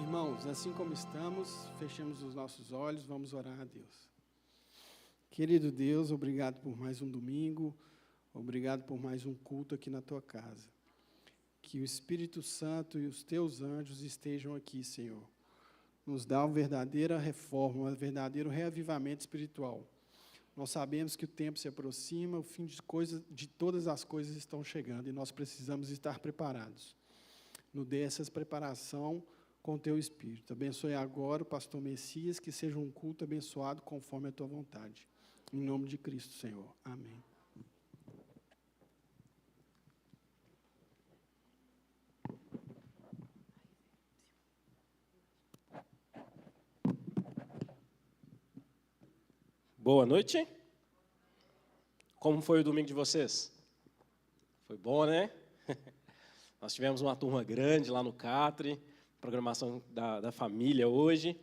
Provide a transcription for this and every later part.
Irmãos, assim como estamos, fechemos os nossos olhos, vamos orar a Deus. Querido Deus, obrigado por mais um domingo, obrigado por mais um culto aqui na tua casa. Que o Espírito Santo e os teus anjos estejam aqui, Senhor. Nos dá uma verdadeira reforma, um verdadeiro reavivamento espiritual. Nós sabemos que o tempo se aproxima, o fim de todas as coisas estão chegando e nós precisamos estar preparados. Nos dê essa preparação com o teu Espírito. Abençoe agora o pastor Messias, que seja um culto abençoado conforme a tua vontade. Em nome de Cristo, Senhor. Amém. Boa noite. Como foi o domingo de vocês? Foi bom, né? Nós tivemos uma turma grande lá no Catre, programação da família hoje,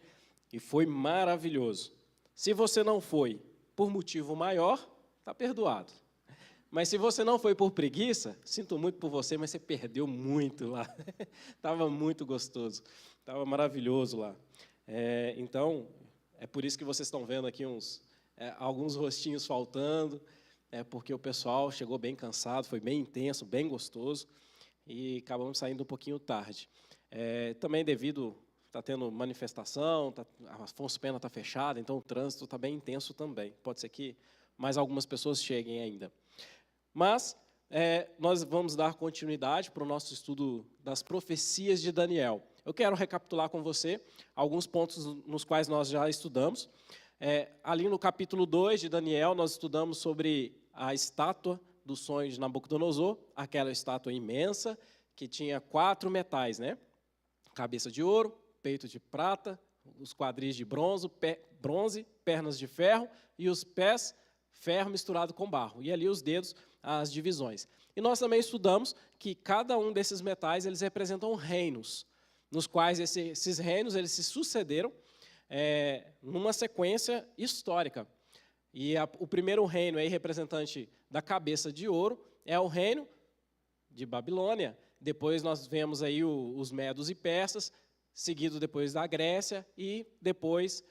e foi maravilhoso. Se você não foi por motivo maior, está perdoado. Mas se você não foi por preguiça, sinto muito por você, mas você perdeu muito lá. Estava muito gostoso, estava maravilhoso lá. Então, é por isso que vocês estão vendo aqui alguns rostinhos faltando, porque o pessoal chegou bem cansado, foi bem intenso, bem gostoso, e acabamos saindo um pouquinho tarde. Também devido, está tendo manifestação, a Afonso Pena está fechada, então o trânsito está bem intenso também. Pode ser que mais algumas pessoas cheguem ainda. Mas nós vamos dar continuidade para o nosso estudo das profecias de Daniel. Eu quero recapitular com você alguns pontos nos quais nós já estudamos. Ali no capítulo 2 de Daniel, nós estudamos sobre a estátua do sonho de Nabucodonosor, aquela estátua imensa, que tinha 4 metais, né? Cabeça de ouro, peito de prata, os quadris de bronze, pernas de ferro e os pés, ferro misturado com barro. E ali os dedos, as divisões. E nós também estudamos que cada um desses metais, eles representam reinos, nos quais esses reinos eles se sucederam numa sequência histórica. E o primeiro reino aí, representante da cabeça de ouro, é o reino de Babilônia. Depois nós vemos aí os medos e persas, seguido depois da Grécia e depois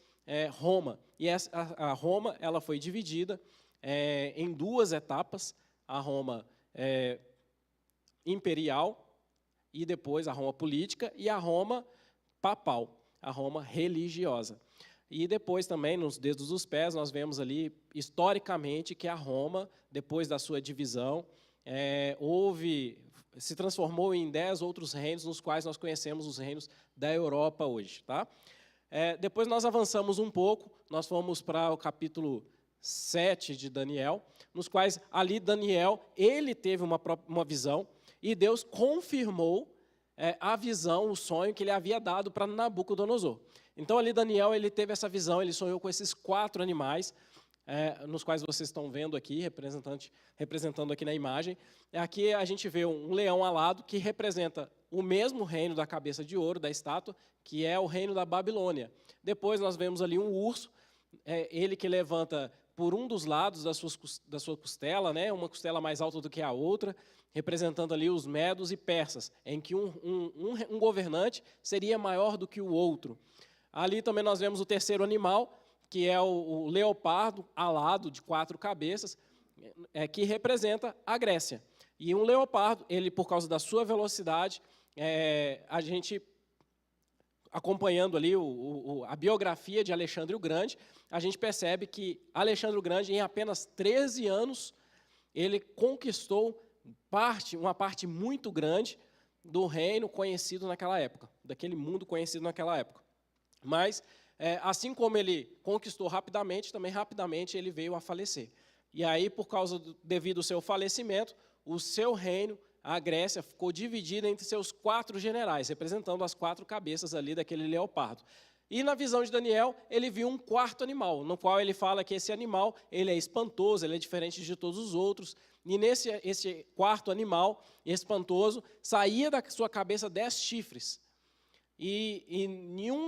Roma. E a Roma ela foi dividida em 2 etapas, a Roma imperial e depois a Roma política e a Roma papal, a Roma religiosa. E depois também, nos dedos dos pés, nós vemos ali, historicamente, que a Roma, depois da sua divisão, se transformou em 10 outros reinos, nos quais nós conhecemos os reinos da Europa hoje. Tá? Depois nós avançamos um pouco, nós fomos para o capítulo 7 de Daniel, nos quais ali Daniel, ele teve uma visão, e Deus confirmou a visão, o sonho que ele havia dado para Nabucodonosor. Então, ali Daniel ele teve essa visão, ele sonhou com esses 4 animais, nos quais vocês estão vendo aqui, representando aqui na imagem. Aqui a gente vê um leão alado, que representa o mesmo reino da cabeça de ouro, da estátua, que é o reino da Babilônia. Depois nós vemos ali um urso, ele que levanta por um dos lados da sua costela, né, uma costela mais alta do que a outra, representando ali os medos e persas, em que um governante seria maior do que o outro. Ali também nós vemos o terceiro animal, que é o leopardo alado de 4 cabeças, que representa a Grécia. E um leopardo, ele por causa da sua velocidade, a gente acompanhando ali a biografia de Alexandre o Grande, a gente percebe que Alexandre o Grande, em apenas 13 anos, ele conquistou uma parte muito grande do reino conhecido naquela época, daquele mundo conhecido naquela época. Mas, assim como ele conquistou rapidamente, também rapidamente ele veio a falecer. E aí, devido ao seu falecimento, o seu reino, a Grécia, ficou dividida entre seus 4 generais, representando as 4 cabeças ali daquele leopardo. E na visão de Daniel, ele viu um 4º animal, no qual ele fala que esse animal ele é espantoso, ele é diferente de todos os outros. E esse 4º animal espantoso saía da sua cabeça 10 chifres. E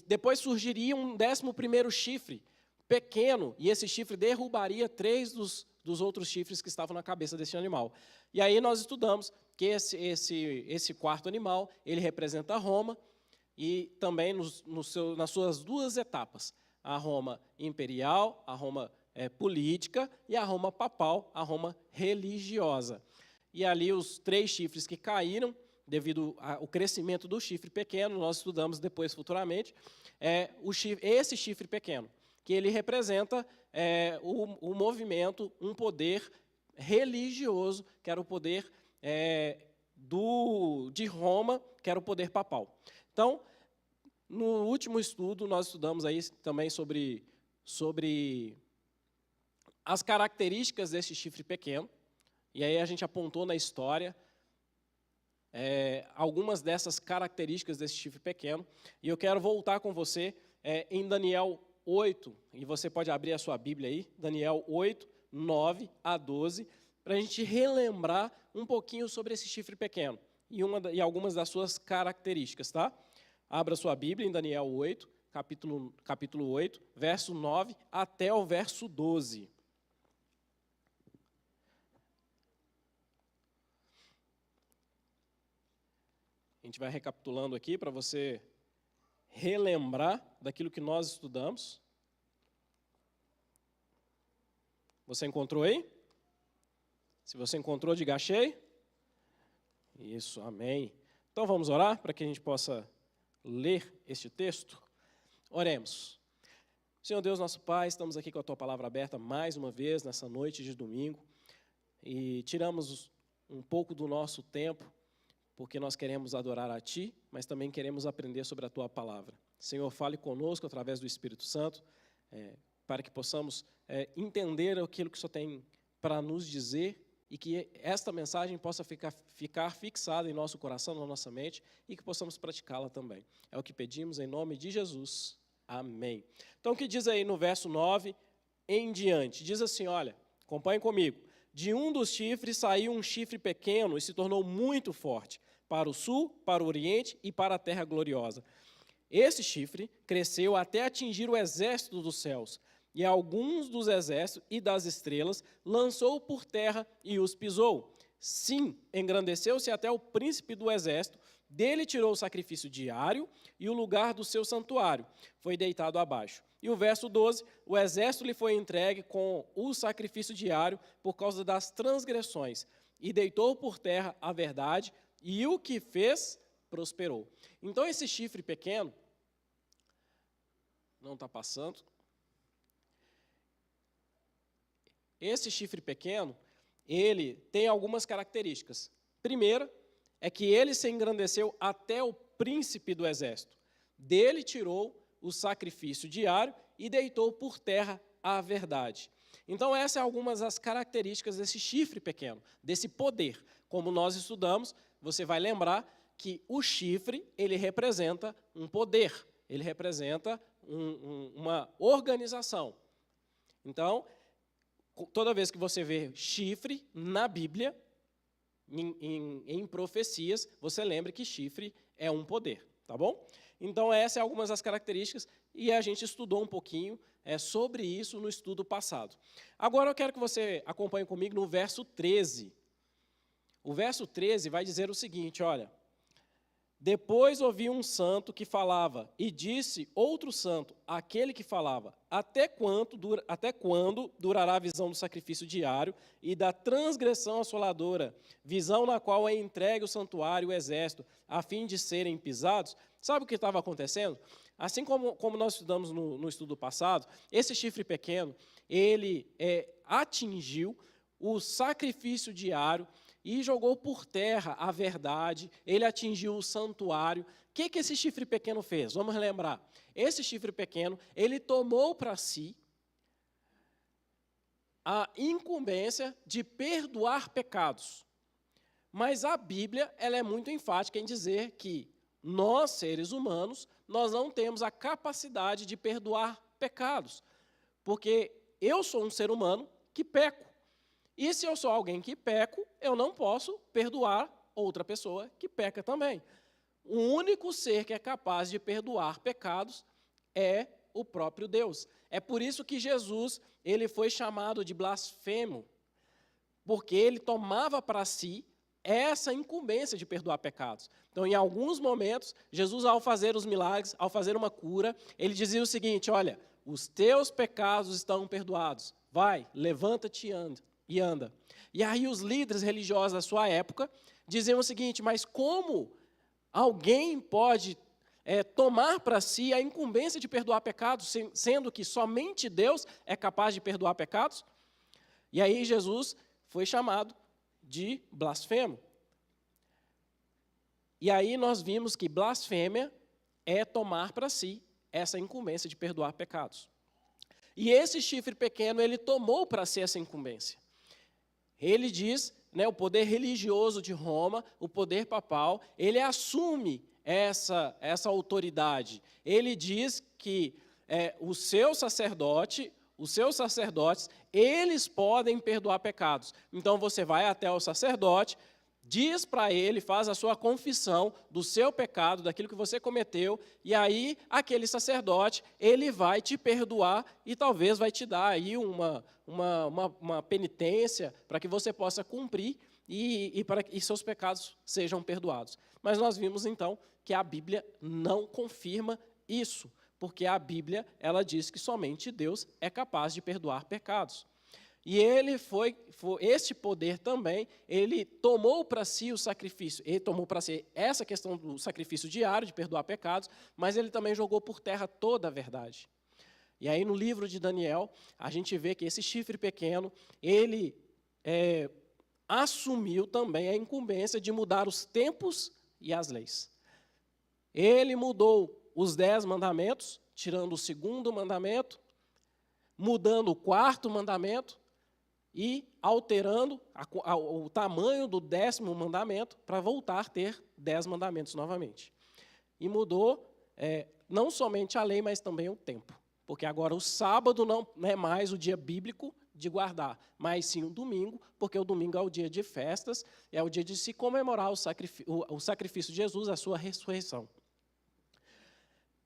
depois surgiria um 11º chifre, pequeno, e esse chifre derrubaria 3 dos outros chifres que estavam na cabeça desse animal. E aí nós estudamos que esse 4º animal, ele representa Roma, e também nas suas duas etapas, a Roma imperial, a Roma política e a Roma papal, a Roma religiosa. E ali os 3 chifres que caíram, devido ao crescimento do chifre pequeno, nós estudamos depois futuramente, esse chifre pequeno, que ele representa o movimento, um poder religioso, que era o poder de Roma, que era o poder papal. Então, no último estudo, nós estudamos aí também sobre as características desse chifre pequeno, e aí a gente apontou na história algumas dessas características desse chifre pequeno, e eu quero voltar com você em Daniel 8, e você pode abrir a sua Bíblia aí, Daniel 8, 9 a 12, para a gente relembrar um pouquinho sobre esse chifre pequeno e algumas das suas características, tá? Abra sua Bíblia em Daniel 8, capítulo 8, verso 9 até o verso 12. A gente vai recapitulando aqui para você relembrar daquilo que nós estudamos. Você encontrou aí? Se você encontrou, diga achei. Isso, amém. Então vamos orar para que a gente possa ler este texto. Oremos. Senhor Deus, nosso Pai, estamos aqui com a Tua palavra aberta mais uma vez nessa noite de domingo e tiramos um pouco do nosso tempo porque nós queremos adorar a Ti, mas também queremos aprender sobre a Tua palavra. Senhor, fale conosco através do Espírito Santo, para que possamos entender aquilo que o Senhor tem para nos dizer e que esta mensagem possa ficar fixada em nosso coração, na nossa mente, e que possamos praticá-la também. É o que pedimos em nome de Jesus. Amém. Então, o que diz aí no verso 9 em diante? Diz assim, olha, acompanhe comigo. De um dos chifres saiu um chifre pequeno e se tornou muito forte, para o sul, para o oriente e para a terra gloriosa. Esse chifre cresceu até atingir o exército dos céus, e alguns dos exércitos e das estrelas lançou por terra e os pisou. Sim, engrandeceu-se até o príncipe do exército, dele tirou o sacrifício diário e o lugar do seu santuário foi deitado abaixo. E o verso 12, o exército lhe foi entregue com o sacrifício diário por causa das transgressões, e deitou por terra a verdade, e o que fez, prosperou. Então esse chifre pequeno, não está passando, esse chifre pequeno, ele tem algumas características. Primeira, é que ele se engrandeceu até o príncipe do exército. Dele tirou o sacrifício diário e deitou por terra a verdade. Então, essas são algumas das características desse chifre pequeno, desse poder. Como nós estudamos, você vai lembrar que o chifre, ele representa um poder, ele representa uma organização. Então, toda vez que você vê chifre na Bíblia, em profecias, você lembra que chifre é um poder, tá bom? Então, essas são algumas das características, e a gente estudou um pouquinho sobre isso no estudo passado. Agora eu quero que você acompanhe comigo no verso 13. O verso 13 vai dizer o seguinte, olha, depois ouvi um santo que falava, e disse outro santo, aquele que falava, até quando durará a visão do sacrifício diário e da transgressão assoladora, visão na qual é entregue o santuário e o exército, a fim de serem pisados? Sabe o que estava acontecendo? Assim como nós estudamos no estudo passado, esse chifre pequeno, ele atingiu o sacrifício diário e jogou por terra a verdade, ele atingiu o santuário. O que esse chifre pequeno fez? Vamos lembrar. Esse chifre pequeno, ele tomou para si a incumbência de perdoar pecados. Mas a Bíblia, ela é muito enfática em dizer que nós, seres humanos, nós não temos a capacidade de perdoar pecados. Porque eu sou um ser humano que peco. E se eu sou alguém que peco, eu não posso perdoar outra pessoa que peca também. O único ser que é capaz de perdoar pecados é o próprio Deus. É por isso que Jesus, ele foi chamado de blasfemo, porque ele tomava para si essa incumbência de perdoar pecados. Então, em alguns momentos, Jesus, ao fazer os milagres, ao fazer uma cura, ele dizia o seguinte: olha, os teus pecados estão perdoados. Vai, levanta-te e anda. E aí os líderes religiosos da sua época diziam o seguinte: mas como alguém pode tomar para si a incumbência de perdoar pecados, sendo que somente Deus é capaz de perdoar pecados? E aí Jesus foi chamado de blasfemo. E aí nós vimos que blasfêmia é tomar para si essa incumbência de perdoar pecados. E esse chifre pequeno, ele tomou para si essa incumbência. Ele diz, o poder religioso de Roma, o poder papal, ele assume essa autoridade. Ele diz que os seus sacerdotes, eles podem perdoar pecados. Então você vai até o sacerdote, diz para ele, faz a sua confissão do seu pecado, daquilo que você cometeu, e aí aquele sacerdote, ele vai te perdoar e talvez vai te dar aí uma penitência para que você possa cumprir e para que seus pecados sejam perdoados. Mas nós vimos então que a Bíblia não confirma isso, porque a Bíblia, ela diz que somente Deus é capaz de perdoar pecados. E este poder também, ele tomou para si o sacrifício, ele tomou para si essa questão do sacrifício diário, de perdoar pecados, mas ele também jogou por terra toda a verdade. E aí no livro de Daniel, a gente vê que esse chifre pequeno, ele assumiu também a incumbência de mudar os tempos e as leis. Ele mudou os 10 mandamentos, tirando o 2º mandamento, mudando o 4º mandamento, e alterando o tamanho do 10º mandamento para voltar a ter 10 mandamentos novamente. E mudou não somente a lei, mas também o tempo. Porque agora o sábado não é mais o dia bíblico de guardar, mas sim o domingo, porque o domingo é o dia de festas, é o dia de se comemorar o sacrifício de Jesus, a sua ressurreição.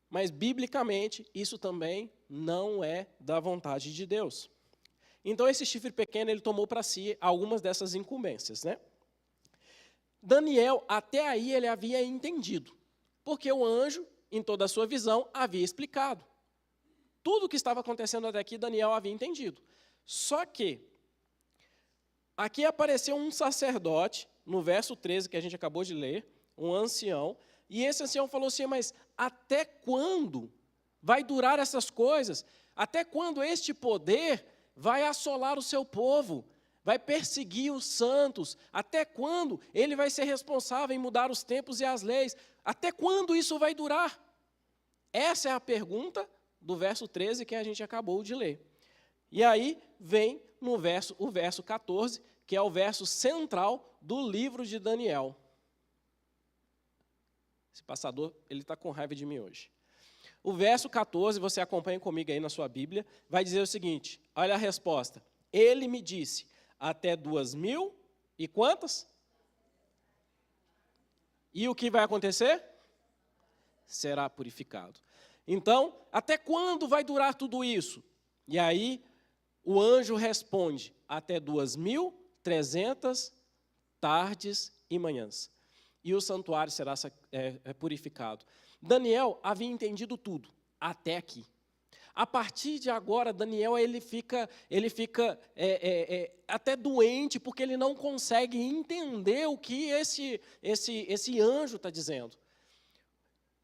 Mas, biblicamente, isso também não é da vontade de Deus. Então, esse chifre pequeno, ele tomou para si algumas dessas incumbências, Daniel, até aí, ele havia entendido, porque o anjo, em toda a sua visão, havia explicado. Tudo o que estava acontecendo até aqui, Daniel havia entendido. Só que, aqui apareceu um sacerdote, no verso 13, que a gente acabou de ler, um ancião, e esse ancião falou assim: mas até quando vai durar essas coisas? Até quando este poder vai assolar o seu povo, vai perseguir os santos? Até quando ele vai ser responsável em mudar os tempos e as leis? Até quando isso vai durar? Essa é a pergunta do verso 13 que a gente acabou de ler. E aí vem o verso 14, que é o verso central do livro de Daniel. Esse passador, ele está com raiva de mim hoje. O verso 14, você acompanha comigo aí na sua Bíblia, vai dizer o seguinte: olha a resposta. Ele me disse, até 2000 e quantas? E o que vai acontecer? Será purificado. Então, até quando vai durar tudo isso? E aí, o anjo responde, até 2300 tardes e manhãs. E o santuário será purificado. Daniel havia entendido tudo, até aqui. A partir de agora, Daniel ele fica até doente, porque ele não consegue entender o que esse anjo está dizendo.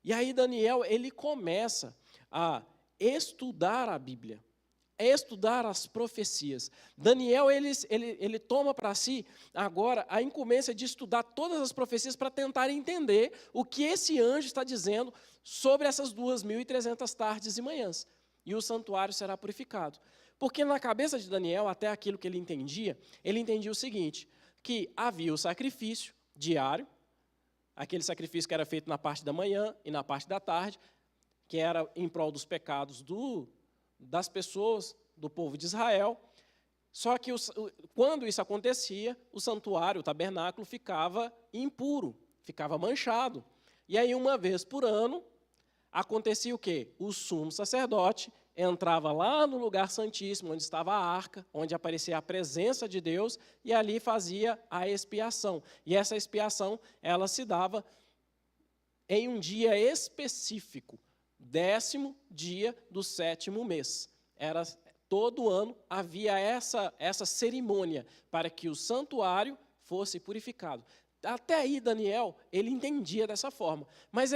E aí Daniel ele começa a estudar a Bíblia, a estudar as profecias. Daniel ele toma para si agora a incumbência de estudar todas as profecias para tentar entender o que esse anjo está dizendo sobre essas 2300 tardes e manhãs. E o santuário será purificado. Porque na cabeça de Daniel, até aquilo que ele entendia o seguinte, que havia o sacrifício diário, aquele sacrifício que era feito na parte da manhã e na parte da tarde, que era em prol dos pecados das pessoas, do povo de Israel. Só que quando isso acontecia, o santuário, o tabernáculo, ficava impuro, ficava manchado. E aí, uma vez por ano, acontecia o quê? O sumo sacerdote, entrava lá no lugar santíssimo, onde estava a arca, onde aparecia a presença de Deus, e ali fazia a expiação. E essa expiação, ela se dava em um dia específico, 10º dia do 7º mês. Todo ano havia essa cerimônia para que o santuário fosse purificado. Até aí, Daniel, ele entendia dessa forma. Mas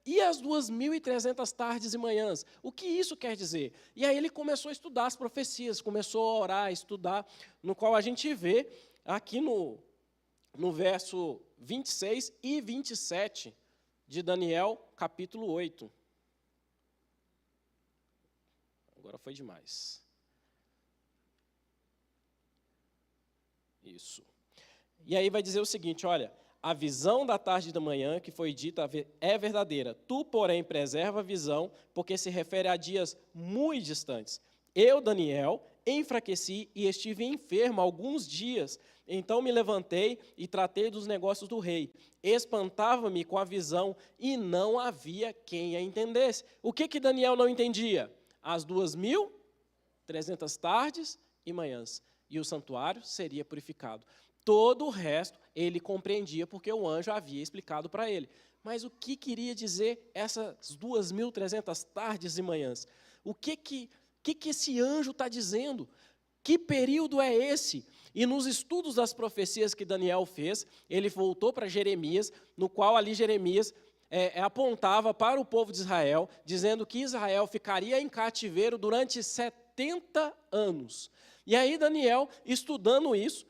e as 2.300 tardes e manhãs? O que isso quer dizer? E aí ele começou a estudar as profecias, começou a orar, a estudar, no qual a gente vê aqui no verso 26 e 27 de Daniel, capítulo 8. Agora foi demais. Isso. E aí vai dizer o seguinte, olha, a visão da tarde e da manhã que foi dita é verdadeira. Tu, porém, preserva a visão, porque se refere a dias muito distantes. Eu, Daniel, enfraqueci e estive enfermo alguns dias. Então me levantei e tratei dos negócios do rei. Espantava-me com a visão e não havia quem a entendesse. O que Daniel não entendia? As 2.300 tardes e manhãs. E o santuário seria purificado. Todo o resto ele compreendia, porque o anjo havia explicado para ele. Mas o que queria dizer essas 2.300 tardes e manhãs? O que esse anjo está dizendo? Que período é esse? E nos estudos das profecias que Daniel fez, ele voltou para Jeremias, no qual ali Jeremias apontava para o povo de Israel, dizendo que Israel ficaria em cativeiro durante 70 anos. E aí Daniel, estudando isso,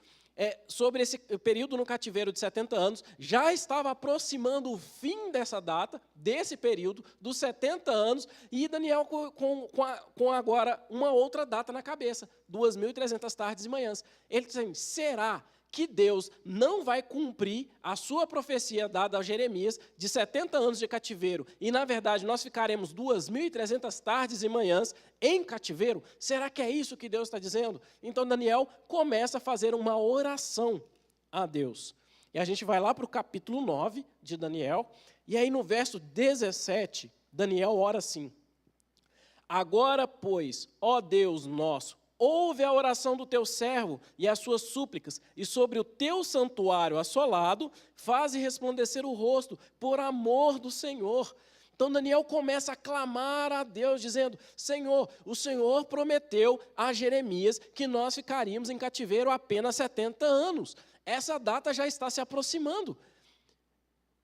sobre esse período no cativeiro de 70 anos, já estava aproximando o fim dessa data, desse período, dos 70 anos, e Daniel com agora uma outra data na cabeça, 2.300 tardes e manhãs. Ele diz assim, será que Deus não vai cumprir a sua profecia dada a Jeremias de 70 anos de cativeiro, e na verdade nós ficaremos 2.300 tardes e manhãs em cativeiro? Será que é isso que Deus está dizendo? Então Daniel começa a fazer uma oração a Deus. E a gente vai lá para o capítulo 9 de Daniel, e aí no verso 17, Daniel ora assim, agora, pois, ó Deus nosso, ouve a oração do teu servo e as suas súplicas, e sobre o teu santuário assolado, faze resplandecer o rosto, por amor do Senhor. Então Daniel começa a clamar a Deus, dizendo, Senhor, o Senhor prometeu a Jeremias que nós ficaríamos em cativeiro apenas 70 anos. Essa data já está se aproximando.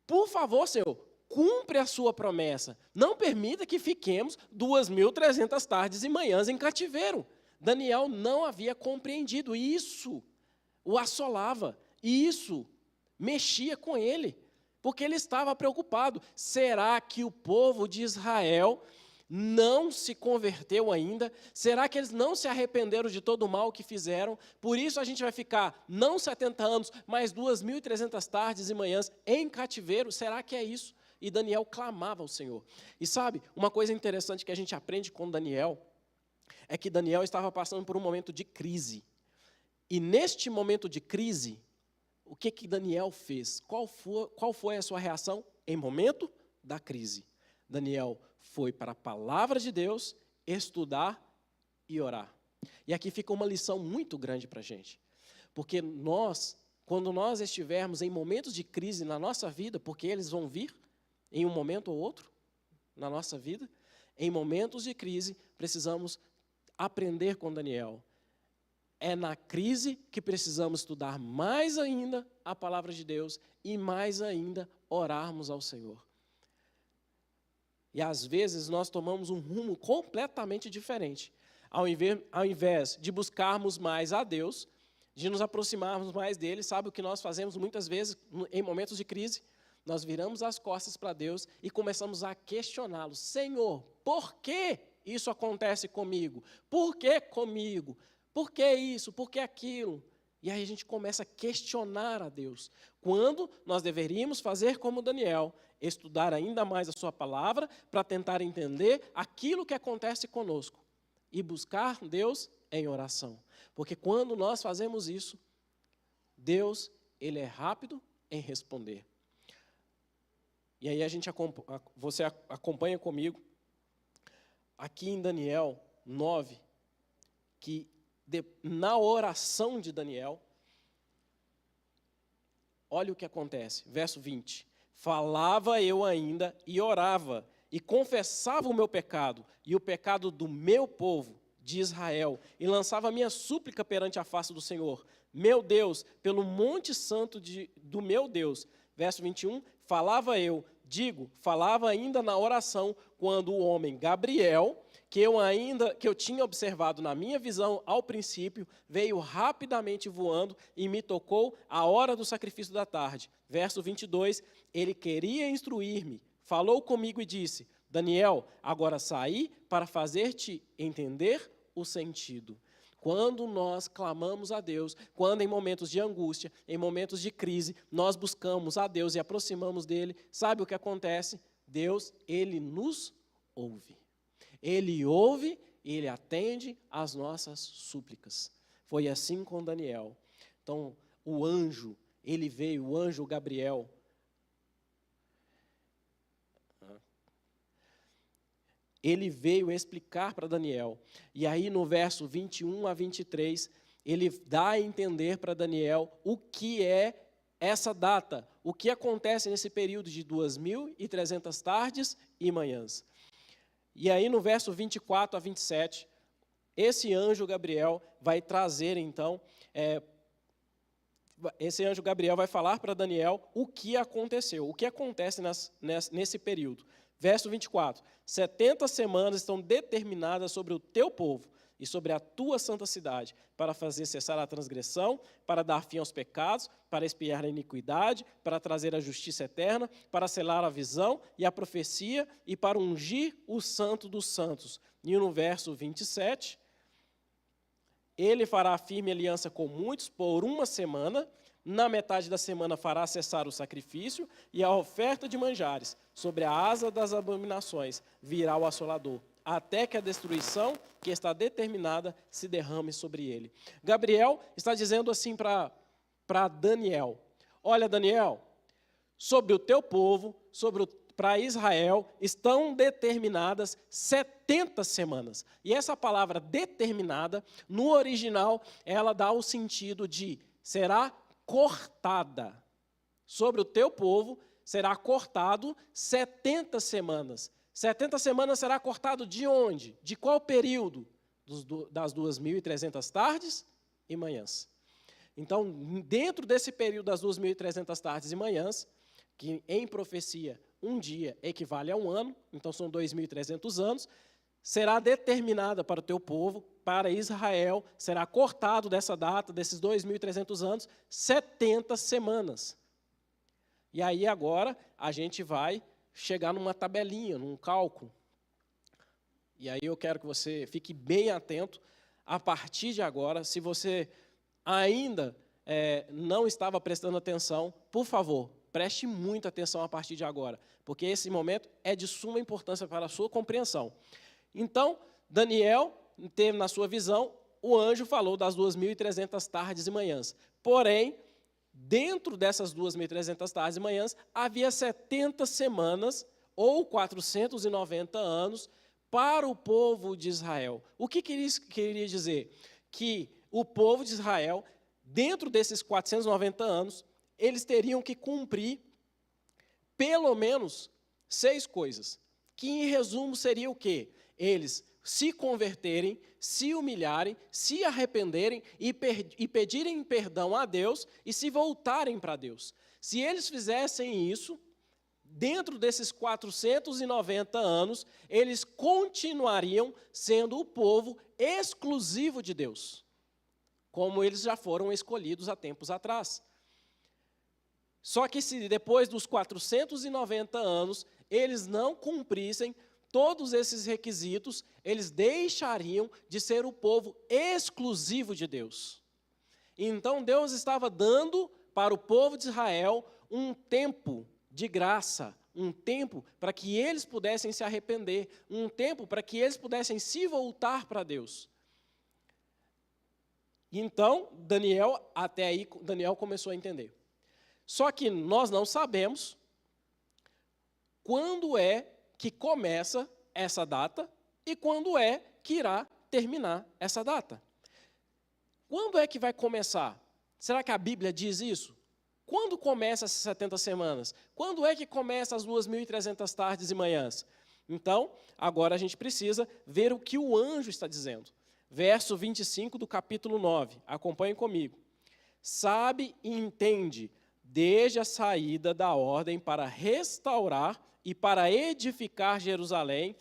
Por favor, Senhor, cumpre a sua promessa. Não permita que fiquemos 2.300 tardes e manhãs em cativeiro. Daniel não havia compreendido, isso o assolava, isso mexia com ele, porque ele estava preocupado. Será que o povo de Israel não se converteu ainda? Será que eles não se arrependeram de todo o mal que fizeram? Por isso a gente vai ficar não 70 anos, mas 2.300 tardes e manhãs em cativeiro? Será que é isso? E Daniel clamava ao Senhor. E sabe, uma coisa interessante que a gente aprende com Daniel, é que Daniel estava passando por um momento de crise. E neste momento de crise, o que Daniel fez? Qual foi a sua reação em momento da crise? Daniel foi para a palavra de Deus, estudar e orar. E aqui fica uma lição muito grande para a gente. Porque quando nós estivermos em momentos de crise na nossa vida, porque eles vão vir em um momento ou outro na nossa vida, em momentos de crise, precisamos aprender com Daniel. É na crise que precisamos estudar mais ainda a palavra de Deus e mais ainda orarmos ao Senhor. E às vezes nós tomamos um rumo completamente diferente. Ao invés de buscarmos mais a Deus, de nos aproximarmos mais dele, sabe o que nós fazemos muitas vezes em momentos de crise? Nós viramos as costas para Deus e começamos a questioná-lo. Senhor, por que isso acontece comigo? Por que comigo? Por que isso? Por que aquilo? E aí a gente começa a questionar a Deus. Quando nós deveríamos fazer como Daniel, estudar ainda mais a sua palavra para tentar entender aquilo que acontece conosco e buscar Deus em oração. Porque quando nós fazemos isso, Deus, ele é rápido em responder. E aí você acompanha comigo. Aqui em Daniel, 9, que na oração de Daniel, olha o que acontece, verso 20. Falava eu ainda e orava, e confessava o meu pecado, e o pecado do meu povo, de Israel, e lançava a minha súplica perante a face do Senhor, meu Deus, pelo monte santo do meu Deus. Verso 21, falava ainda na oração, quando o homem Gabriel, que eu tinha observado na minha visão ao princípio, veio rapidamente voando e me tocou à hora do sacrifício da tarde. Verso 22, ele queria instruir-me, falou comigo e disse, Daniel, agora saí para fazer-te entender o sentido. Quando nós clamamos a Deus, quando em momentos de angústia, em momentos de crise, nós buscamos a Deus e aproximamos dele, sabe o que acontece? Deus, ele nos ouve. Ele ouve e ele atende às nossas súplicas. Foi assim com Daniel. Então, o anjo Gabriel, ele veio explicar para Daniel. E aí no verso 21 a 23, ele dá a entender para Daniel o que é essa data, o que acontece nesse período de 2.300 tardes e manhãs. E aí no verso 24 a 27, esse anjo Gabriel vai trazer então, esse anjo Gabriel vai falar para Daniel o que aconteceu, o que acontece nesse período. Verso 24, 70 semanas estão determinadas sobre o teu povo e sobre a tua santa cidade, para fazer cessar a transgressão, para dar fim aos pecados, para expiar a iniquidade, para trazer a justiça eterna, para selar a visão e a profecia e para ungir o santo dos santos. E no verso 27, ele fará firme aliança com muitos por uma semana, na metade da semana fará cessar o sacrifício e a oferta de manjares. Sobre a asa das abominações virá o assolador, até que a destruição que está determinada se derrame sobre ele. Gabriel está dizendo assim para Daniel, olha Daniel, sobre o teu povo, para Israel, estão determinadas 70 semanas. E essa palavra determinada, no original, ela dá o sentido de será cortada. Sobre o teu povo será cortado 70 semanas. 70 semanas será cortado de onde? De qual período? Das 2.300 tardes e manhãs. Então, dentro desse período das 2.300 tardes e manhãs, que em profecia um dia equivale a um ano, então são 2.300 anos, será determinada para o teu povo, para Israel, será cortado dessa data, desses 2.300 anos, 70 semanas. E aí agora a gente vai chegar numa tabelinha, num cálculo. E aí eu quero que você fique bem atento a partir de agora. Se você ainda não estava prestando atenção, por favor, preste muita atenção a partir de agora, porque esse momento é de suma importância para a sua compreensão. Então, Daniel teve na sua visão, o anjo falou das 2.300 tardes e manhãs. Porém, dentro dessas 2.300 tardes e manhãs, havia 70 semanas ou 490 anos para o povo de Israel. O que queria dizer? Que o povo de Israel, dentro desses 490 anos, eles teriam que cumprir pelo menos 6 coisas, que em resumo seria o quê? Eles se converterem, se humilharem, se arrependerem e pedirem perdão a Deus e se voltarem para Deus. Se eles fizessem isso, dentro desses 490 anos, eles continuariam sendo o povo exclusivo de Deus, como eles já foram escolhidos há tempos atrás. Só que se depois dos 490 anos, eles não cumprissem todos esses requisitos, eles deixariam de ser o povo exclusivo de Deus. Então Deus estava dando para o povo de Israel um tempo de graça, um tempo para que eles pudessem se arrepender, um tempo para que eles pudessem se voltar para Deus. Então, até aí, Daniel começou a entender. Só que nós não sabemos quando é que começa essa data e quando é que irá terminar essa data. Quando é que vai começar? Será que a Bíblia diz isso? Quando começa essas 70 semanas? Quando é que começa as 2.300 tardes e manhãs? Então, agora a gente precisa ver o que o anjo está dizendo. Verso 25 do capítulo 9. Acompanhem comigo. Sabe e entende, desde a saída da ordem para restaurar e para edificar Jerusalém,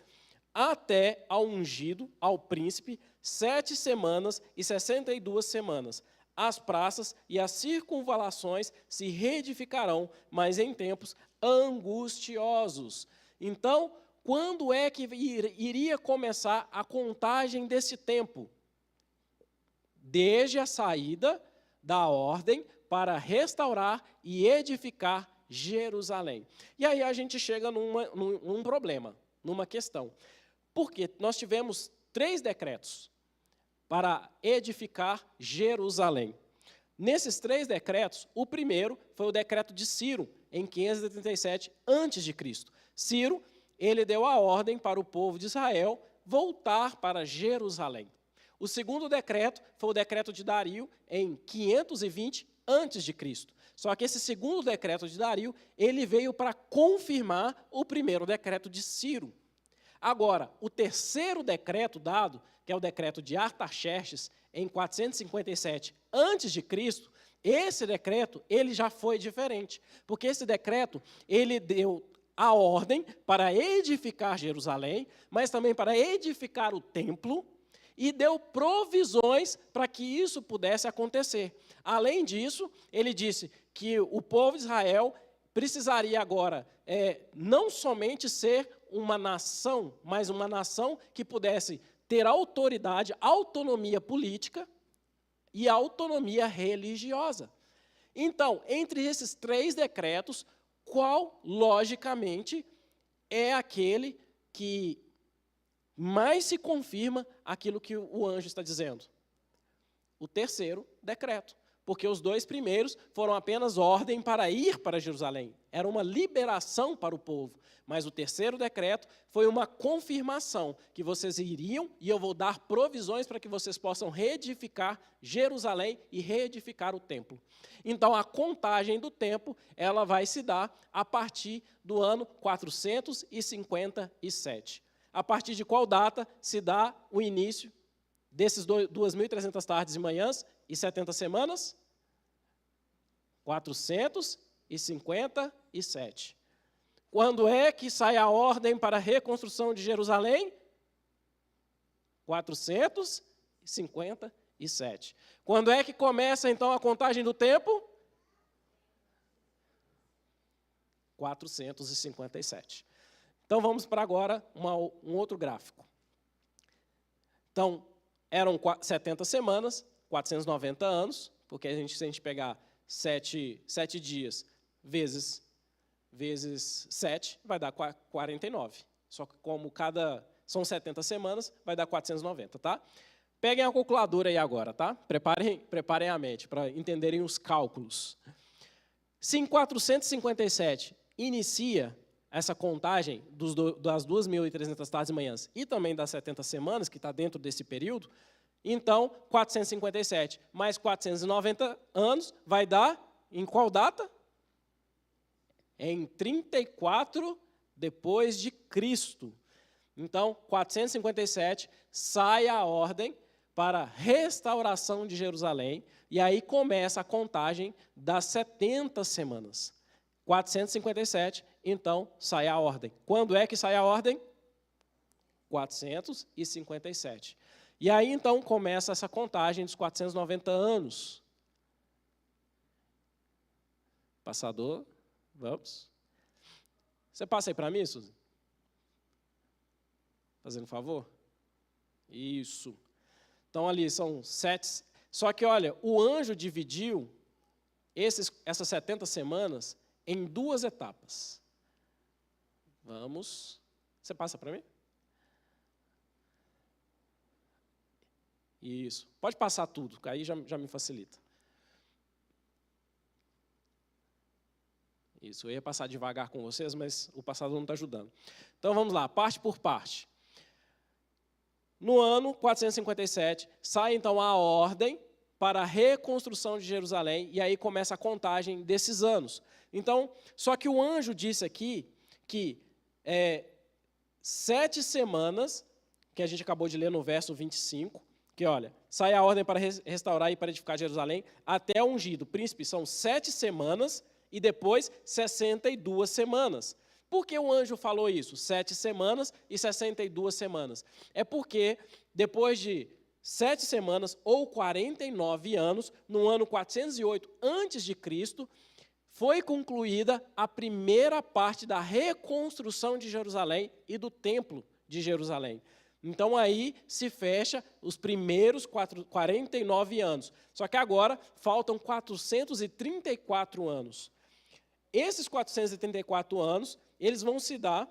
até ao ungido, ao príncipe, 7 semanas e 62 semanas. As praças e as circunvalações se reedificarão, mas em tempos angustiosos. Então, quando é que iria começar a contagem desse tempo? Desde a saída da ordem para restaurar e edificar Jerusalém. E aí a gente chega num problema, numa questão. Porque nós tivemos 3 decretos para edificar Jerusalém. Nesses 3 decretos, o primeiro foi o decreto de Ciro, em 537 a.C. Ciro, ele deu a ordem para o povo de Israel voltar para Jerusalém. O segundo decreto foi o decreto de Dario, em 520 a.C. Só que esse segundo decreto de Dario, ele veio para confirmar o primeiro decreto de Ciro. Agora, o terceiro decreto dado, que é o decreto de Artaxerxes, em 457 a.C., esse decreto ele já foi diferente, porque esse decreto ele deu a ordem para edificar Jerusalém, mas também para edificar o templo, e deu provisões para que isso pudesse acontecer. Além disso, ele disse que o povo de Israel precisaria agora não somente ser uma nação, mas uma nação que pudesse ter autoridade, autonomia política e autonomia religiosa. Então, entre esses 3 decretos, qual, logicamente, é aquele que mais se confirma aquilo que o anjo está dizendo? O terceiro decreto. Porque os 2 primeiros foram apenas ordem para ir para Jerusalém. Era uma liberação para o povo. Mas o terceiro decreto foi uma confirmação que vocês iriam e eu vou dar provisões para que vocês possam reedificar Jerusalém e reedificar o templo. Então, a contagem do tempo ela vai se dar a partir do ano 457. A partir de qual data se dá o início desses 2.300 tardes e manhãs e 70 semanas? 457. Quando é que sai a ordem para a reconstrução de Jerusalém? 457. Quando é que começa, então, a contagem do tempo? 457. Então, vamos para agora um outro gráfico. Então, eram 70 semanas, 490 anos, porque se a gente pegar 7 dias vezes 7, vai dar 49. Só que como são 70 semanas, vai dar 490, tá? Peguem a calculadora aí agora, tá? Preparem a mente para entenderem os cálculos. Se em 457 inicia essa contagem das 2.300 tardes e manhãs e também das 70 semanas, que está dentro desse período, então, 457 mais 490 anos vai dar em qual data? Em 34 depois de Cristo. Então, 457 sai a ordem para a restauração de Jerusalém e aí começa a contagem das 70 semanas. 457, então, sai a ordem. Quando é que sai a ordem? 457. E aí, então, começa essa contagem dos 490 anos. Passador, vamos. Você passa aí para mim, Suzy? Fazendo favor? Isso. Então, ali são 7. Só que, olha, o anjo dividiu essas 70 semanas em 2 etapas. Vamos. Você passa para mim? Isso. Pode passar tudo, que aí já me facilita. Isso, eu ia passar devagar com vocês, mas o passador não está ajudando. Então, vamos lá, parte por parte. No ano 457, sai então a ordem para a reconstrução de Jerusalém, e aí começa a contagem desses anos. Então, só que o anjo disse aqui que 7 semanas, que a gente acabou de ler no verso 25, que olha, sai a ordem para restaurar e para edificar Jerusalém até o ungido príncipe, são 7 semanas e depois 62 semanas. Por que o anjo falou isso? 7 semanas e 62 semanas. É porque depois de 7 semanas ou 49 anos, no ano 408 a.C., foi concluída a primeira parte da reconstrução de Jerusalém e do templo de Jerusalém. Então aí se fecha os primeiros 49 anos. Só que agora faltam 434 anos. Esses 434 anos, eles vão se dar,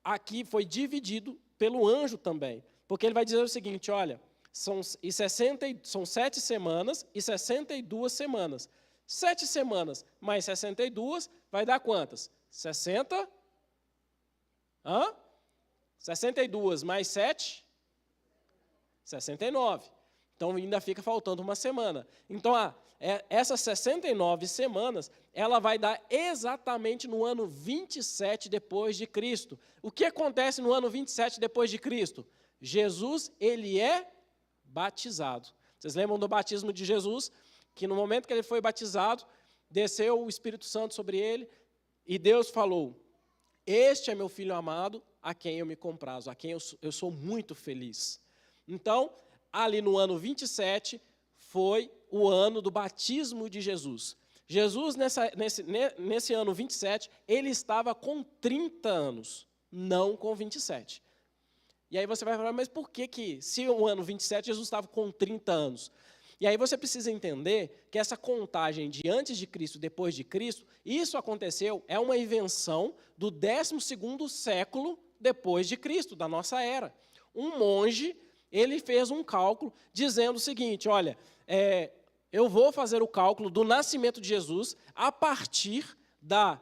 aqui foi dividido pelo anjo também. Porque ele vai dizer o seguinte, olha, são 7 semanas e 62 semanas. 7 semanas mais 62 vai dar quantas? 60? 62 mais 7? 69. Então ainda fica faltando uma semana. Então, essas 69 semanas, ela vai dar exatamente no ano 27 depois de Cristo. O que acontece no ano 27 depois de Cristo? Jesus, ele é batizado. Vocês lembram do batismo de Jesus? Que no momento que ele foi batizado, desceu o Espírito Santo sobre ele, e Deus falou, este é meu filho amado, a quem eu me comprazo, a quem eu sou muito feliz. Então, ali no ano 27, foi o ano do batismo de Jesus. Jesus, nesse ano 27, ele estava com 30 anos, não com 27. E aí você vai falar, mas por que se o ano 27, Jesus estava com 30 anos? E aí você precisa entender que essa contagem de antes de Cristo, depois de Cristo, isso aconteceu, é uma invenção do 12º século depois de Cristo, da nossa era. Um monge, ele fez um cálculo dizendo o seguinte, olha, eu vou fazer o cálculo do nascimento de Jesus a partir da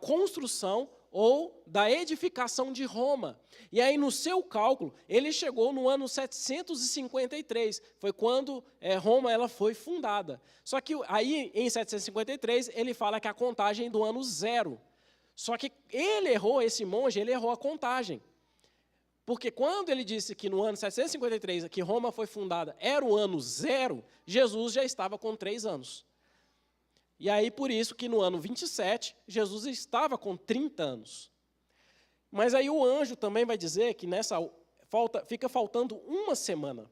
construção ou da edificação de Roma. E aí, no seu cálculo, ele chegou no ano 753, foi quando Roma ela foi fundada. Só que aí, em 753, ele fala que a contagem é do ano 0. Só que ele errou, esse monge, ele errou a contagem. Porque quando ele disse que no ano 753, que Roma foi fundada, era o ano 0, Jesus já estava com 3 anos. E aí, por isso que no ano 27, Jesus estava com 30 anos. Mas aí o anjo também vai dizer que fica faltando uma semana.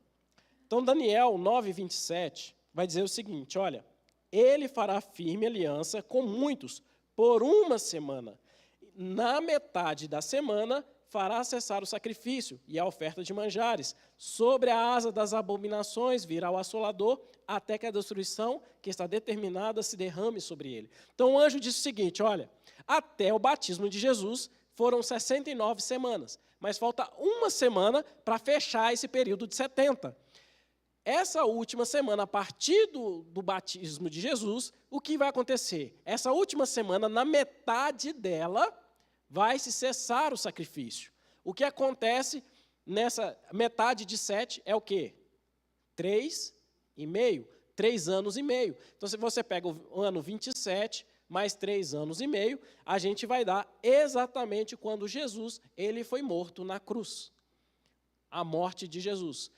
Então, Daniel 9:27 vai dizer o seguinte, olha, ele fará firme aliança com muitos por uma semana. Na metade da semana, fará cessar o sacrifício e a oferta de manjares. Sobre a asa das abominações virá o assolador, até que a destruição que está determinada se derrame sobre ele. Então o anjo disse o seguinte, olha, até o batismo de Jesus foram 69 semanas, mas falta uma semana para fechar esse período de 70. Essa última semana, a partir do batismo de Jesus, o que vai acontecer? Essa última semana, na metade dela, vai se cessar o sacrifício. O que acontece nessa metade de 7 é o quê? 3,5. 3 anos e meio. Então, se você pega o ano 27, mais 3 anos e meio, a gente vai dar exatamente quando Jesus ele foi morto na cruz. A morte de Jesus.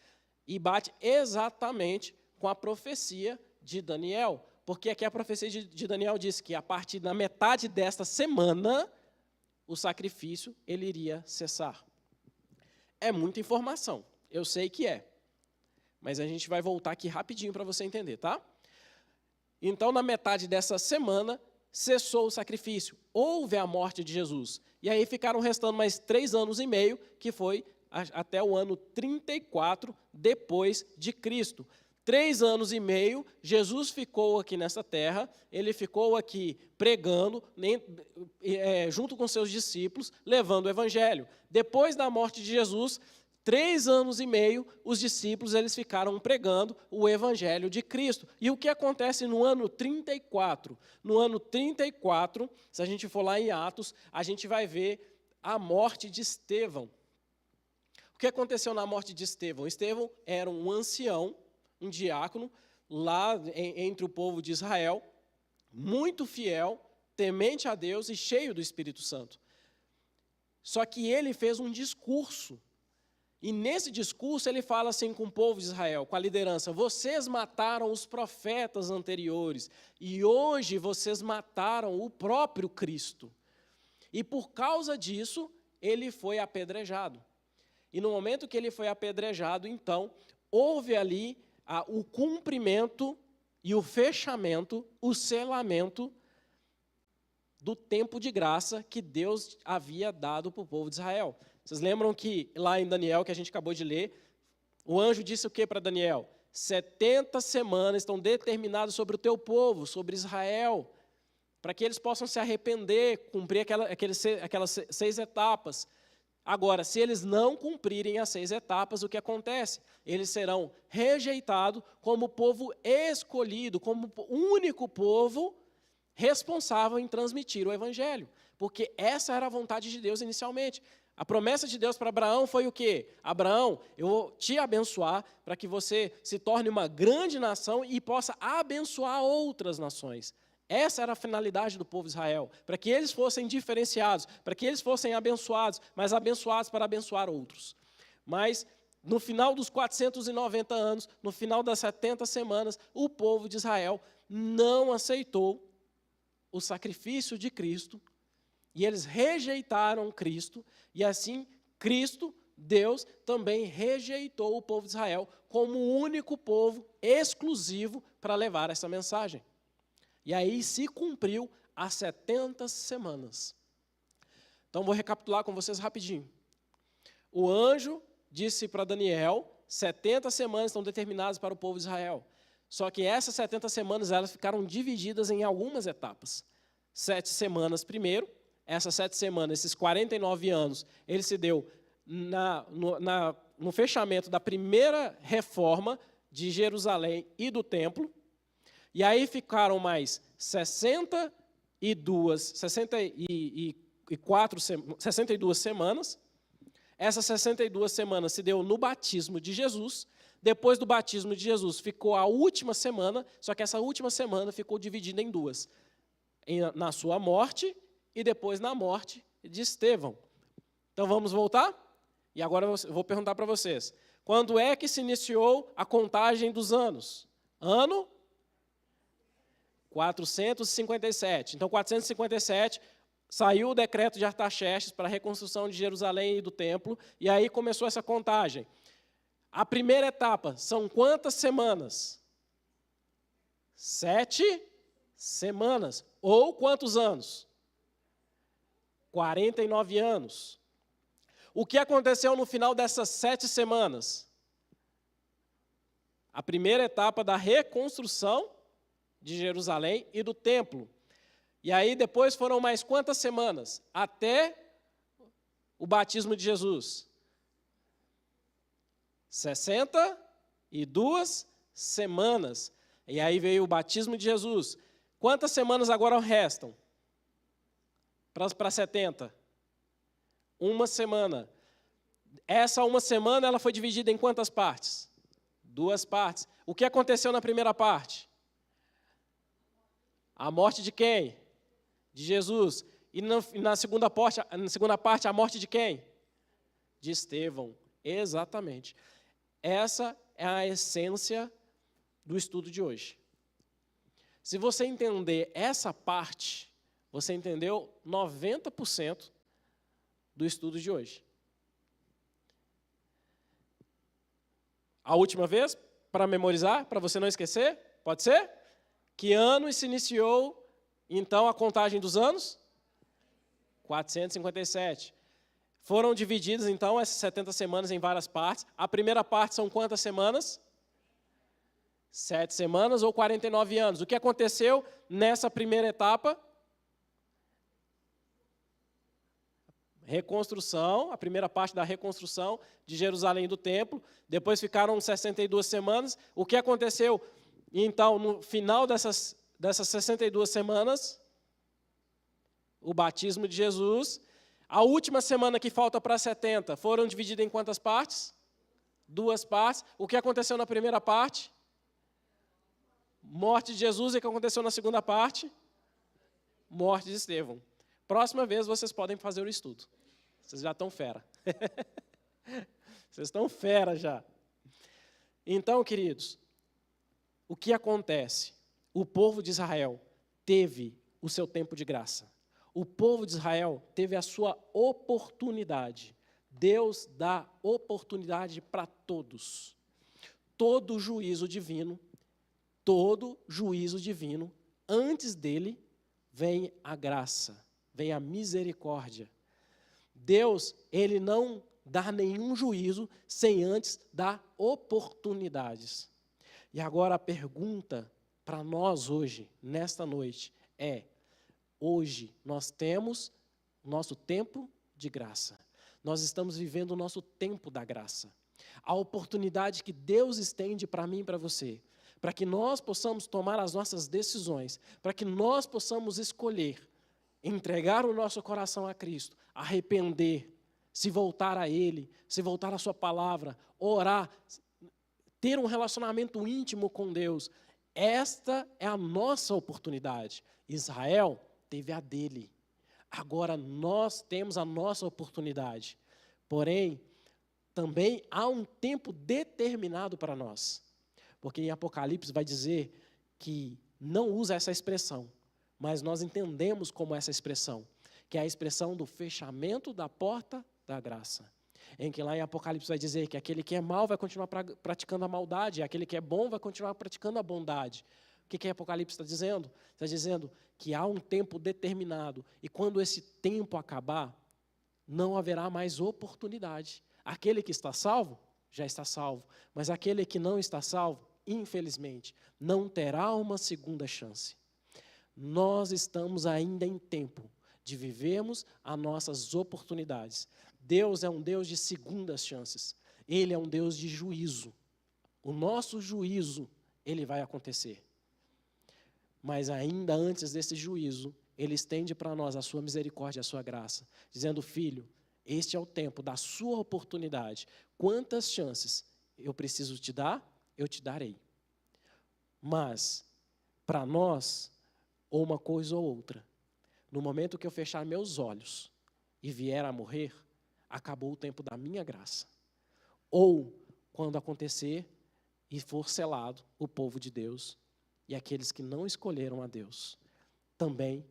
E bate exatamente com a profecia de Daniel. Porque aqui a profecia de Daniel diz que a partir da metade desta semana, o sacrifício ele iria cessar. É muita informação, eu sei que é. Mas a gente vai voltar aqui rapidinho para você entender, tá? Então, na metade dessa semana, cessou o sacrifício. Houve a morte de Jesus. E aí ficaram restando mais 3 anos e meio, que foi até o ano 34 depois de Cristo. 3 anos e meio, Jesus ficou aqui nessa terra, ele ficou aqui pregando, junto com seus discípulos, levando o evangelho. Depois da morte de Jesus, 3 anos e meio, os discípulos eles ficaram pregando o evangelho de Cristo. E o que acontece no ano 34? No ano 34, se a gente for lá em Atos, a gente vai ver a morte de Estevão. O que aconteceu na morte de Estevão? Estevão era um ancião, um diácono, lá entre o povo de Israel, muito fiel, temente a Deus e cheio do Espírito Santo. Só que ele fez um discurso. E nesse discurso ele fala assim com o povo de Israel, com a liderança: vocês mataram os profetas anteriores e hoje vocês mataram o próprio Cristo. E por causa disso, ele foi apedrejado. E no momento que ele foi apedrejado, então, houve ali o cumprimento e o fechamento, o selamento do tempo de graça que Deus havia dado para o povo de Israel. Vocês lembram que lá em Daniel, que a gente acabou de ler, o anjo disse o que para Daniel? 70 semanas estão determinadas sobre o teu povo, sobre Israel, para que eles possam se arrepender, cumprir aquelas 6 etapas. Agora, se eles não cumprirem as 6 etapas, o que acontece? Eles serão rejeitados como povo escolhido, como único povo responsável em transmitir o Evangelho. Porque essa era a vontade de Deus inicialmente. A promessa de Deus para Abraão foi o quê? Abraão, eu vou te abençoar para que você se torne uma grande nação e possa abençoar outras nações. Essa era a finalidade do povo de Israel, para que eles fossem diferenciados, para que eles fossem abençoados, mas abençoados para abençoar outros. Mas, no final dos 490 anos, no final das 70 semanas, o povo de Israel não aceitou o sacrifício de Cristo, e eles rejeitaram Cristo, e assim Cristo, Deus, também rejeitou o povo de Israel como o único povo exclusivo para levar essa mensagem. E aí se cumpriu as 70 semanas. Então vou recapitular com vocês rapidinho. O anjo disse para Daniel, 70 semanas estão determinadas para o povo de Israel. Só que essas 70 semanas elas ficaram divididas em algumas etapas. 7 semanas primeiro, essas 7 semanas, esses 49 anos, ele se deu no fechamento da primeira reforma de Jerusalém e do templo. E aí ficaram mais 62 semanas. Essas 62 semanas se deu no batismo de Jesus. Depois do batismo de Jesus ficou a última semana, só que essa última semana ficou dividida em 2. Na sua morte e depois na morte de Estevão. Então vamos voltar? E agora eu vou perguntar para vocês. Quando é que se iniciou a contagem dos anos? Ano 457. Então, 457, saiu o decreto de Artaxerxes para a reconstrução de Jerusalém e do templo, e aí começou essa contagem. A primeira etapa, são quantas semanas? 7 semanas. Ou quantos anos? 49 anos. O que aconteceu no final dessas 7 semanas? A primeira etapa da reconstrução de Jerusalém e do templo. E aí depois foram mais quantas semanas? Até o batismo de Jesus. 62 semanas. E aí veio o batismo de Jesus. Quantas semanas agora restam? Para 70? Uma semana. Essa uma semana ela foi dividida em quantas partes? 2 partes. O que aconteceu na primeira parte? A morte de quem? De Jesus. E na segunda parte, a morte de quem? De Estevão. Exatamente. Essa é a essência do estudo de hoje. Se você entender essa parte, você entendeu 90% do estudo de hoje. A última vez, para memorizar, para você não esquecer, pode ser? Que ano se iniciou, então, a contagem dos anos? 457. Foram divididas, então, essas 70 semanas em várias partes. A primeira parte são quantas semanas? 7 semanas ou 49 anos. O que aconteceu nessa primeira etapa? Reconstrução, a primeira parte da reconstrução de Jerusalém e do templo. Depois ficaram 62 semanas. O que aconteceu, então, no final dessas 62 semanas? O batismo de Jesus. A última semana que falta para 70, foram divididas em quantas partes? 2 partes. O que aconteceu na primeira parte? Morte de Jesus. E o que aconteceu na segunda parte? Morte de Estevão. Próxima vez vocês podem fazer o estudo. Vocês já estão fera. Vocês estão fera já. Então, queridos, o que acontece? O povo de Israel teve o seu tempo de graça. O povo de Israel teve a sua oportunidade. Deus dá oportunidade para todos. Todo juízo divino, antes dele vem a graça, vem a misericórdia. Deus, ele não dá nenhum juízo sem antes dar oportunidades. E agora a pergunta para nós hoje, nesta noite, é: hoje nós temos nosso tempo de graça. Nós estamos vivendo o nosso tempo da graça. A oportunidade que Deus estende para mim e para você, para que nós possamos tomar as nossas decisões, para que nós possamos escolher, entregar o nosso coração a Cristo, arrepender, se voltar a Ele, se voltar à Sua palavra, orar, ter um relacionamento íntimo com Deus. Esta é a nossa oportunidade. Israel teve a dele. Agora nós temos a nossa oportunidade. Porém, também há um tempo determinado para nós. Porque em Apocalipse vai dizer que não usa essa expressão, mas nós entendemos como essa expressão, que é a expressão do fechamento da porta da graça. Em que lá em Apocalipse vai dizer que aquele que é mau vai continuar praticando a maldade, e aquele que é bom vai continuar praticando a bondade. O que Apocalipse está dizendo? Está dizendo que há um tempo determinado, e quando esse tempo acabar, não haverá mais oportunidade. Aquele que está salvo, já está salvo, mas aquele que não está salvo, infelizmente, não terá uma segunda chance. Nós estamos ainda em tempo de vivermos as nossas oportunidades. Deus é um Deus de segundas chances. Ele é um Deus de juízo. O nosso juízo, ele vai acontecer. Mas ainda antes desse juízo, Ele estende para nós a sua misericórdia, a sua graça, dizendo: filho, este é o tempo da sua oportunidade. Quantas chances eu preciso te dar, eu te darei. Mas, para nós, ou uma coisa ou outra, no momento que eu fechar meus olhos e vier a morrer, acabou o tempo da minha graça. Ou, quando acontecer e for selado o povo de Deus, e aqueles que não escolheram a Deus, também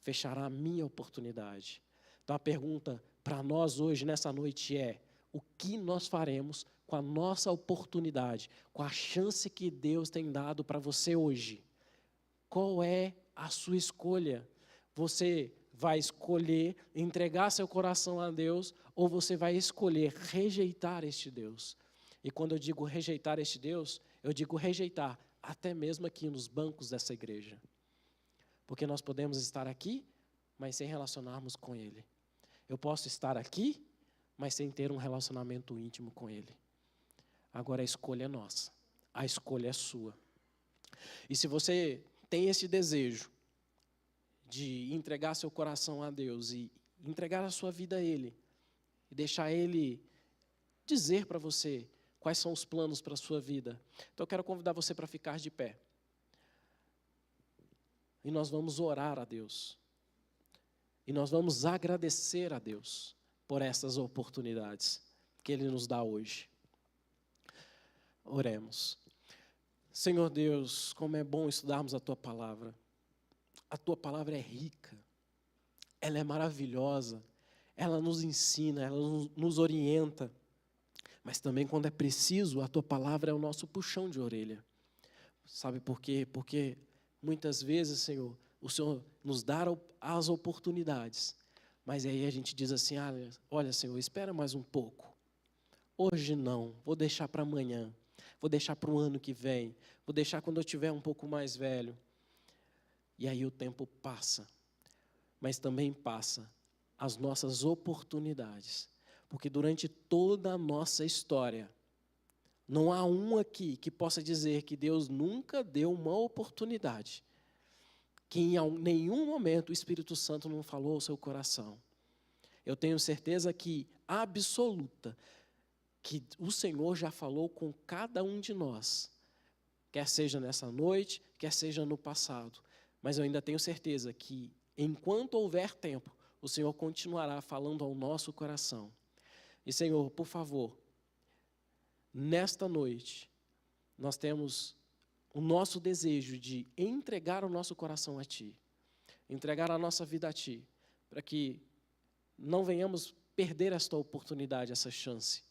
fechará a minha oportunidade. Então a pergunta para nós hoje, nessa noite, é: o que nós faremos com a nossa oportunidade, com a chance que Deus tem dado para você hoje? Qual é a sua escolha? Você vai escolher entregar seu coração a Deus, ou você vai escolher rejeitar este Deus? E quando eu digo rejeitar este Deus, eu digo rejeitar até mesmo aqui nos bancos dessa igreja. Porque nós podemos estar aqui, mas sem relacionarmos com Ele. Eu posso estar aqui, mas sem ter um relacionamento íntimo com Ele. Agora a escolha é nossa, a escolha é sua. E se você tem esse desejo de entregar seu coração a Deus e entregar a sua vida a Ele, e deixar Ele dizer para você quais são os planos para a sua vida, então eu quero convidar você para ficar de pé. E nós vamos orar a Deus. E nós vamos agradecer a Deus por essas oportunidades que Ele nos dá hoje. Oremos. Senhor Deus, como é bom estudarmos a Tua palavra. A Tua palavra é rica, ela é maravilhosa, ela nos ensina, ela nos orienta. Mas também, quando é preciso, a Tua palavra é o nosso puxão de orelha. Sabe por quê? Porque muitas vezes, Senhor, o Senhor nos dá as oportunidades, mas aí a gente diz assim: olha, Senhor, espera mais um pouco. Hoje não, vou deixar para amanhã, vou deixar para o ano que vem, vou deixar quando eu estiver um pouco mais velho. E aí o tempo passa, mas também passa as nossas oportunidades. Porque durante toda a nossa história, não há um aqui que possa dizer que Deus nunca deu uma oportunidade, que em nenhum momento o Espírito Santo não falou ao seu coração. Eu tenho certeza que absoluta que o Senhor já falou com cada um de nós, quer seja nessa noite, quer seja no passado. Mas eu ainda tenho certeza que, enquanto houver tempo, o Senhor continuará falando ao nosso coração. E, Senhor, por favor, nesta noite, nós temos o nosso desejo de entregar o nosso coração a Ti, entregar a nossa vida a Ti, para que não venhamos perder esta oportunidade, essa chance.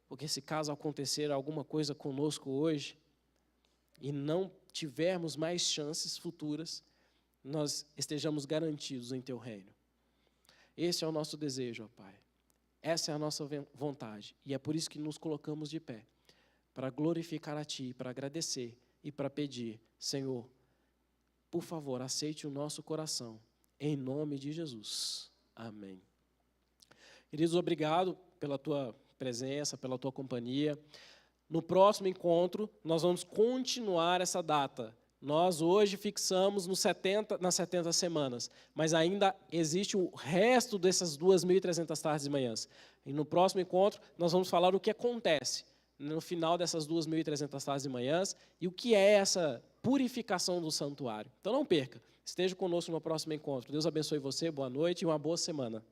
Porque se caso acontecer alguma coisa conosco hoje, e não tivermos mais chances futuras, nós estejamos garantidos em Teu reino. Esse é o nosso desejo, ó Pai. Essa é a nossa vontade. E é por isso que nos colocamos de pé, para glorificar a Ti, para agradecer e para pedir, Senhor, por favor, aceite o nosso coração, em nome de Jesus. Amém. Queridos, obrigado pela Tua presença, pela Tua companhia. No próximo encontro, nós vamos continuar essa data. Nós hoje fixamos nas 70 semanas, mas ainda existe o resto dessas 2.300 tardes e manhãs. E no próximo encontro, nós vamos falar o que acontece no final dessas 2.300 tardes e manhãs e o que é essa purificação do santuário. Então não perca, esteja conosco no próximo encontro. Deus abençoe você, boa noite e uma boa semana.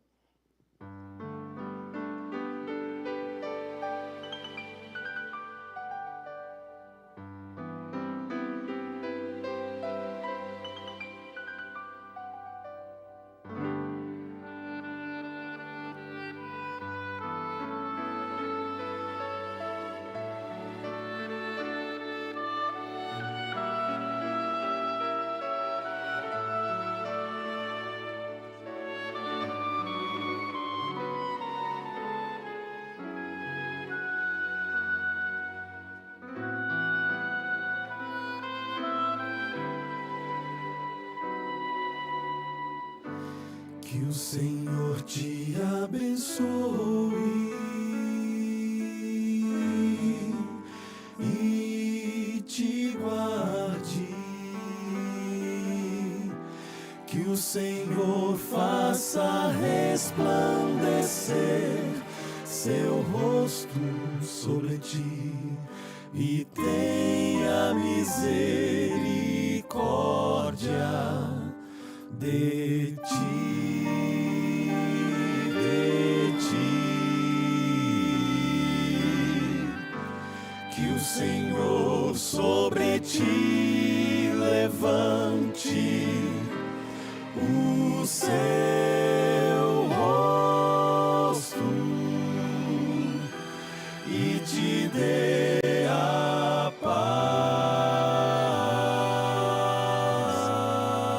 Que o Senhor te abençoe e te guarde. Que o Senhor faça resplandecer seu rosto sobre ti e tenha misericórdia de ti. Que o Senhor sobre ti levante o seu rosto e te dê a paz.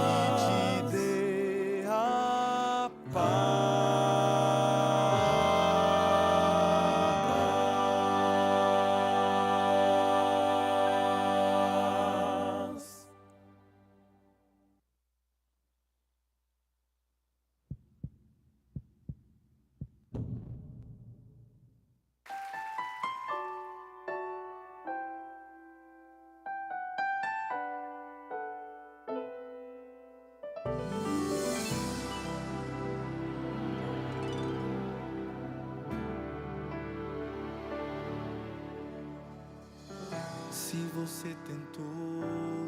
E te dê a paz. Se você tentou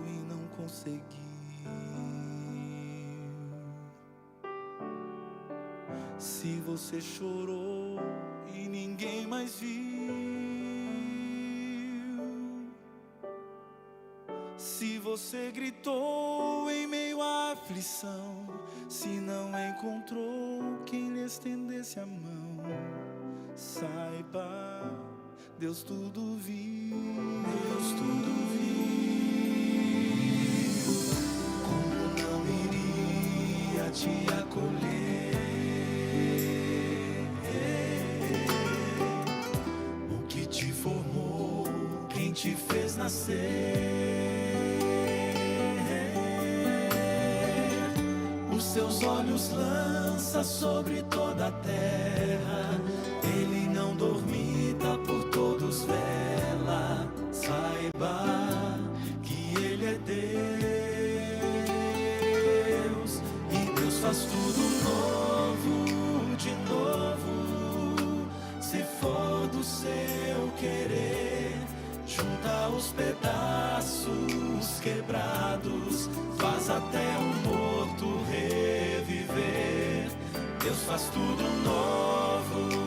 e não conseguiu, se você chorou e ninguém mais viu, se você gritou em meio à aflição, se não encontrou quem lhe estendesse a mão, saiba, Deus tudo viu. Deus tudo viu. Como não iria te acolher? O que te formou, quem te fez nascer? Os seus olhos lança sobre toda a terra. Ele não dormita, por todos vela. Saiba que Ele é Deus, e Deus faz tudo novo. Se for do seu querer, junta os pedaços quebrados, faz até o morto reviver. Deus faz tudo novo.